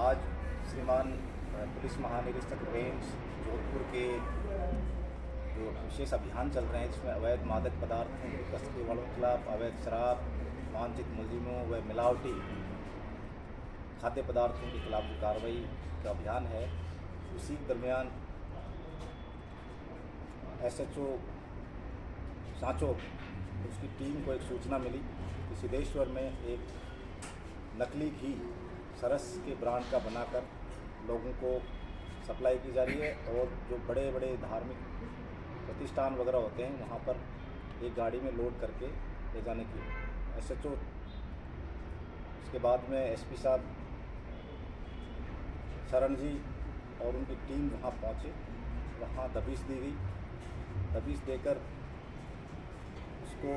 आज श्रीमान पुलिस महानिरीक्षक रेंज जोधपुर के जो विशेष अभियान चल रहे हैं जिसमें अवैध मादक पदार्थों की तस्करी वालों के खिलाफ, अवैध शराब, वांछित मुलजिमों व मिलावटी खाद्य पदार्थों के खिलाफ जो कार्रवाई का अभियान है, उसी दरमियान SHO सांचो उसकी टीम को एक सूचना मिली कि सिद्धेश्वर में एक नकली घी सरस के ब्रांड का बनाकर लोगों को सप्लाई की जा रही है और जो बड़े बड़े धार्मिक प्रतिष्ठान वगैरह होते हैं वहाँ पर एक गाड़ी में लोड करके ले जाने की SHO। उसके बाद में SP साहब शरण जी और उनकी टीम वहाँ पहुँचे, वहाँ दबिश दी गई। दबिश देकर उसको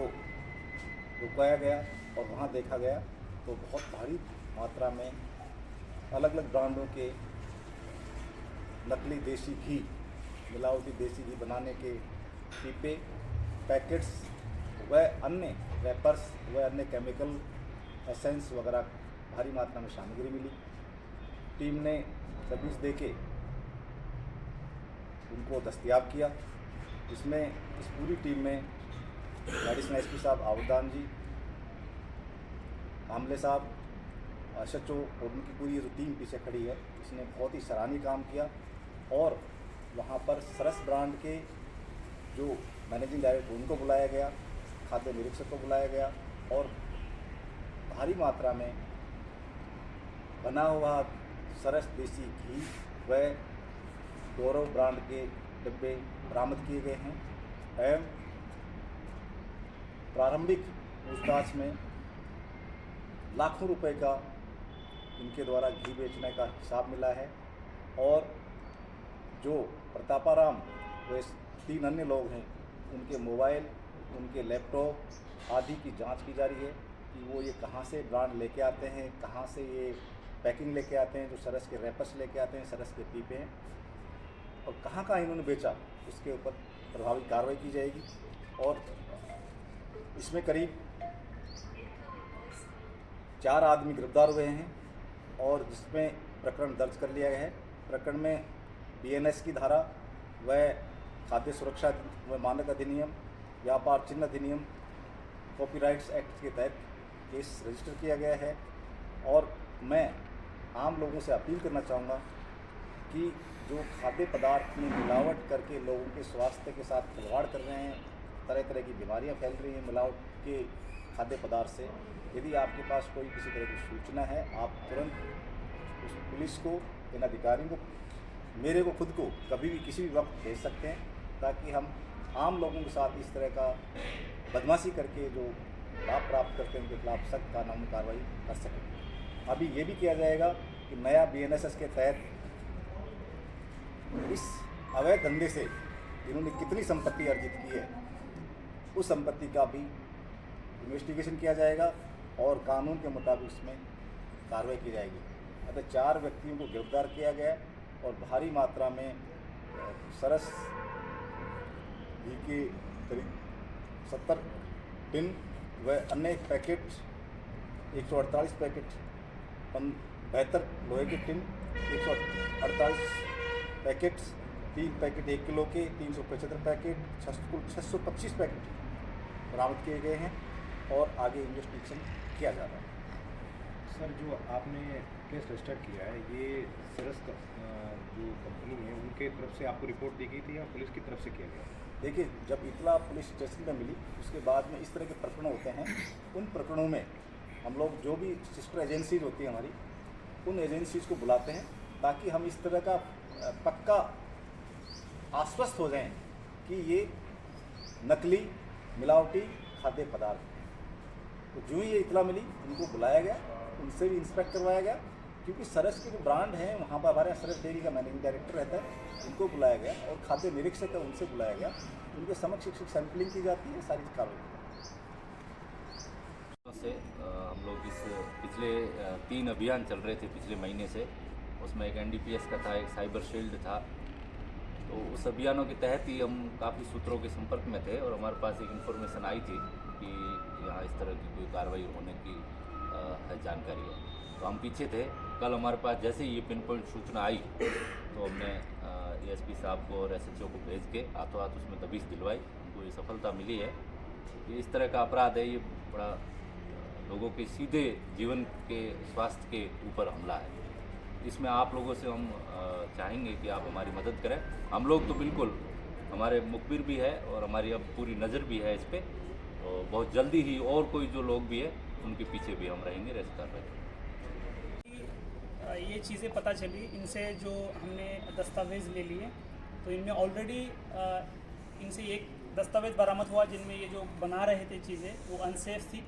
रुकाया गया और वहाँ देखा गया तो बहुत भारी मात्रा में अलग अलग ब्रांडों के नकली देसी घी, मिलावटी देसी घी बनाने के पीपे, पैकेट्स व अन्य रैपर्स व अन्य केमिकल एसेंस वगैरह भारी मात्रा में सामग्री मिली। टीम ने दबिश देके उनको दस्तयाब किया। इसमें इस पूरी टीम में एडिशनल SP साहब आवदान जी, आमले साहब, SHO और उनकी पूरी जो टीम पीछे खड़ी है, इसने बहुत ही सराहनीय काम किया। और वहाँ पर सरस ब्रांड के जो मैनेजिंग डायरेक्टर उनको बुलाया गया, खाद्य निरीक्षक को बुलाया गया और भारी मात्रा में बना हुआ सरस देसी घी व गौरव ब्रांड के डिब्बे बरामद किए गए हैं एवं प्रारंभिक पूछताछ में लाखों रुपए का इनके द्वारा घी बेचने का हिसाब मिला है। और जो प्रतापाराम व 3 अन्य लोग हैं, उनके मोबाइल, उनके लैपटॉप आदि की जांच की जा रही है कि वो ये कहाँ से ब्रांड लेके आते हैं, कहाँ से ये पैकिंग लेके आते हैं, जो सरस के रैपर्स लेके आते हैं, सरस के पीपे हैं, और कहाँ कहाँ इन्होंने बेचा, उसके ऊपर प्रभावी कार्रवाई की जाएगी। और इसमें करीब 4 आदमी गिरफ्तार हुए हैं और जिसमें प्रकरण दर्ज कर लिया गया है। प्रकरण में BNS की धारा व खाद्य सुरक्षा व मानक अधिनियम, व्यापार चिन्ह अधिनियम, कॉपीराइट्स एक्ट के तहत केस रजिस्टर किया गया है। और मैं आम लोगों से अपील करना चाहूँगा कि जो खाद्य पदार्थ में मिलावट करके लोगों के स्वास्थ्य के साथ खिलवाड़ कर रहे हैं, तरह तरह की बीमारियां फैल रही हैं मिलावट के खाद्य पदार्थ से, यदि आपके पास कोई किसी तरह की सूचना है, आप तुरंत उस पुलिस को, इन अधिकारियों को, मेरे को खुद को कभी भी किसी भी वक्त भेज सकते हैं, ताकि हम आम लोगों के साथ इस तरह का बदमाशी करके जो लाभ प्राप्त करते हैं उनके खिलाफ सख्त कानूनी कार्रवाई कर सकें। अभी ये भी किया जाएगा कि नया BNSS के तहत इस अवैध धंधे से इन्होंने कितनी संपत्ति अर्जित की है, उस संपत्ति का भी इन्वेस्टिगेशन किया जाएगा और कानून के मुताबिक उसमें कार्रवाई की जाएगी। अतः 4 व्यक्तियों को गिरफ्तार किया गया और भारी मात्रा में सरस घी के करीब 70 टिन व अन्य पैकेट, 148 पैकेट, 72 लोहे के टिन, 148 पैकेट्स, 3 पैकेट 1 किलो के, 375 पैकेट, कुल 625 पैकेट बरामद किए गए हैं और आगे इन्वेस्टिगेशन किया जा रहा है। सर, जो आपने केस रजिस्टर किया है, ये सरस जो कंपनी है उनके तरफ से आपको रिपोर्ट दी गई थी या पुलिस की तरफ से किया गया? देखिए, जब इतला पुलिस स्टेशन में मिली, उसके बाद में इस तरह के प्रकरण होते हैं, उन प्रकरणों में हम लोग जो भी सिस्टर एजेंसीज होती हैं हमारी, उन एजेंसीज को बुलाते हैं ताकि हम इस तरह का पक्का आश्वस्त हो जाएं कि ये नकली मिलावटी खाद्य पदार्थ हैं। तो जो ही ये इतला मिली, उनको बुलाया गया, उनसे भी इंस्पेक्ट करवाया गया, क्योंकि सरस के जो ब्रांड हैं वहाँ पर हमारे सरस डेयरी का मैनेजिंग डायरेक्टर रहता है, उनको बुलाया गया और खाद्य निरीक्षक है उनसे बुलाया गया, उनके समक्ष सैंपलिंग की जाती है, सारी कार्रवाई से हम लोग इस पिछले 3 अभियान चल रहे थे पिछले महीने से, उसमें एक NDPS का था, एक साइबर शील्ड था। तो उस अभियानों के तहत ही हम काफ़ी सूत्रों के संपर्क में थे और हमारे पास एक इन्फॉर्मेशन आई थी कि यहाँ इस तरह की कोई कार्रवाई होने की जानकारी है। तो हम पीछे थे। कल हमारे पास जैसे ही ये पिन पॉइंट सूचना आई तो हमने एएसपी साहब को और एसएचओ को भेज के हाथों हाथ उसमें दबिश दिलवाई। उनको ये सफलता मिली है। ये इस तरह का अपराध है, ये बड़ा लोगों के सीधे जीवन के स्वास्थ्य के ऊपर हमला है। इसमें आप लोगों से हम चाहेंगे कि आप हमारी मदद करें। हम लोग तो बिल्कुल, हमारे मुखबिर भी है और हमारी अब पूरी नज़र भी है इस पर। तो बहुत जल्दी ही और कोई जो लोग भी है उनके पीछे भी हम रहेंगे, रेस्ट कर रहे हैं। ये चीज़ें पता चली इनसे, जो हमने दस्तावेज़ ले लिए तो इनमें ऑलरेडी इनसे एक दस्तावेज़ बरामद हुआ जिनमें ये जो बना रहे थे चीज़ें वो अनसेफ थी,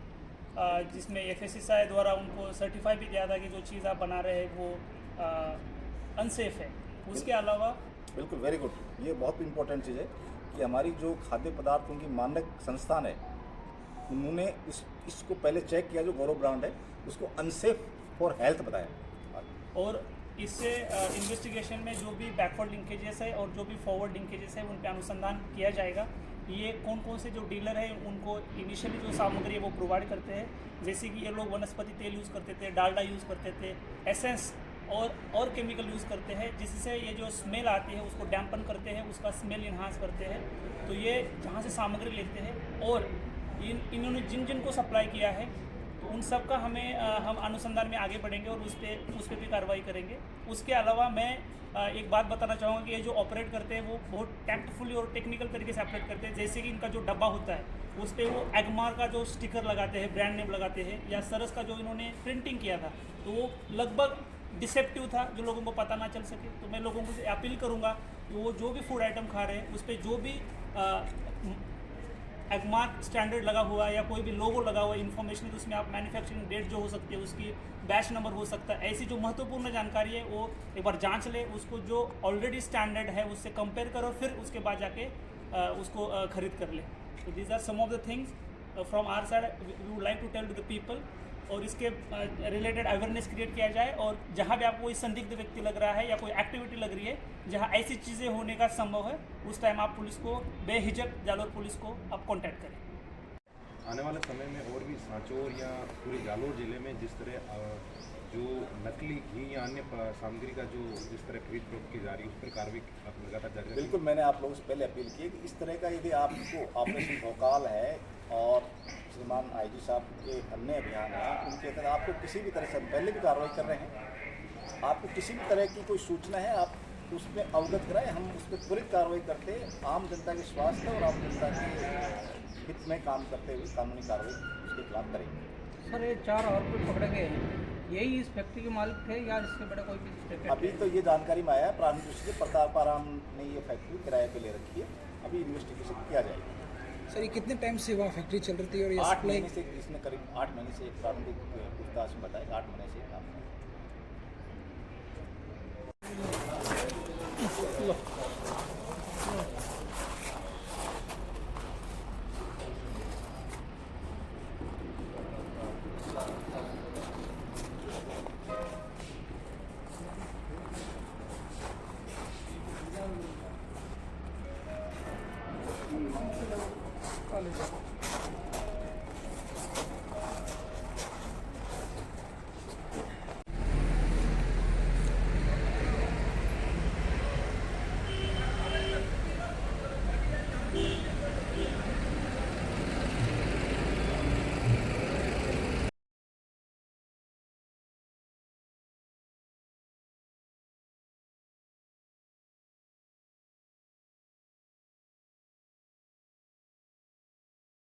जिसमें एफएसएसआई द्वारा उनको सर्टिफाई भी दिया था कि जो चीज़ आप बना रहे हैं वो अनसेफ है। उसके अलावा बिल्कुल वेरी गुड, ये बहुत इंपॉर्टेंट चीज़ है कि हमारी जो खाद्य पदार्थों की मानक संस्थान है उन्होंने इसको पहले चेक किया, जो गौरव ब्रांड है उसको अनसेफ फॉर हेल्थ बताया। और इससे इन्वेस्टिगेशन में जो भी बैकवर्ड लिंकेजेस है और जो भी फॉरवर्ड लिंकेजेस है उन पर अनुसंधान किया जाएगा। ये कौन कौन से जो डीलर है उनको इनिशियली जो सामग्री है वो प्रोवाइड करते हैं, जैसे कि ये लोग वनस्पति तेल यूज़ करते थे, डालडा यूज़ करते थे, एसेंस और केमिकल यूज़ करते हैं, जिससे ये जो स्मेल आती है उसको डैम्पन करते हैं, उसका स्मेल इन्हांस करते हैं। तो ये जहाँ से सामग्री लेते हैं और इन्होंने जिन को सप्लाई किया है तो उन सब का हम अनुसंधान में आगे बढ़ेंगे और उस पर भी कार्रवाई करेंगे। उसके अलावा मैं एक बात बताना चाहूँगा कि ये जो ऑपरेट करते हैं वो बहुत टैक्टफुली और टेक्निकल तरीके से ऑपरेट करते हैं। जैसे कि इनका जो डब्बा होता है उस पर वो एगमार का जो स्टिकर लगाते हैं, ब्रांड नेम लगाते हैं, या सरस का जो इन्होंने प्रिंटिंग किया था तो वो लगभग डिसेप्टिव था, जो लोगों को पता ना चल सके। तो मैं लोगों को अपील करूँगा कि वो जो भी फूड आइटम खा रहे हैं उस पर जो भी एगमार्क स्टैंडर्ड लगा हुआ है या कोई भी लोगो लगा हुआ है इन्फॉर्मेशन, तो उसमें आप मैन्युफैक्चरिंग डेट जो हो सकती है, उसकी बैच नंबर हो सकता है, ऐसी जो महत्वपूर्ण जानकारी है वो एक बार जांच ले, उसको जो ऑलरेडी स्टैंडर्ड है उससे कंपेयर करो, फिर उसके बाद जाके उसको खरीद कर ले। तो these are some of the things from our side we would like to tell to the people, और इसके रिलेटेड अवेयरनेस क्रिएट किया जाए। और जहाँ भी आपको कोई संदिग्ध व्यक्ति लग रहा है या कोई एक्टिविटी लग रही है जहाँ ऐसी चीज़ें होने का संभव है, उस टाइम आप पुलिस को बेहिचक जालोर पुलिस को आप कांटेक्ट करें। आने वाले समय में और भी सांचौर या पूरे जालोर जिले में जिस तरह जो नकली घी या अन्य सामग्री का जो जिस तरह खरीद फरोख्त की जा रही है उस पर कार्रवाई लगातार जारी रखें। बिल्कुल, मैंने आप लोगों से पहले अपील की कि इस तरह का यदि आपको ऑपरेशन भोकाल है और श्रीमान आईजी साहब के अन्य अभियान हैं उनके तहत आपको किसी भी तरह से, हम पहले भी कार्रवाई कर रहे हैं, आपको किसी भी तरह की कोई सूचना है आप उसमें अवगत कराएं, हम उस पर त्वरित कार्रवाई करते आम जनता के स्वास्थ्य और आम जनता के हित में काम करते हुए कानूनी कार्रवाई उसके खिलाफ करेंगे। सर, ये 4 और कोई पकड़े गए हैं, यही इस फैक्ट्री के मालिक थे या इससे बड़ा कोई भी? अभी तो ये जानकारी में आया है, प्रारंभिक दृष्टि से प्रतापाराम ने ये फैक्ट्री किराए पे ले रखी है, अभी इन्वेस्टिगेशन किया जाएगा। सर, ये कितने टाइम से वहाँ फैक्ट्री चल रही थी और ये 8 महीने से, इसने करीब 8 महीने से एक प्रारंभिक पूछताछ में बताया 8 महीने से काम कर रहा है।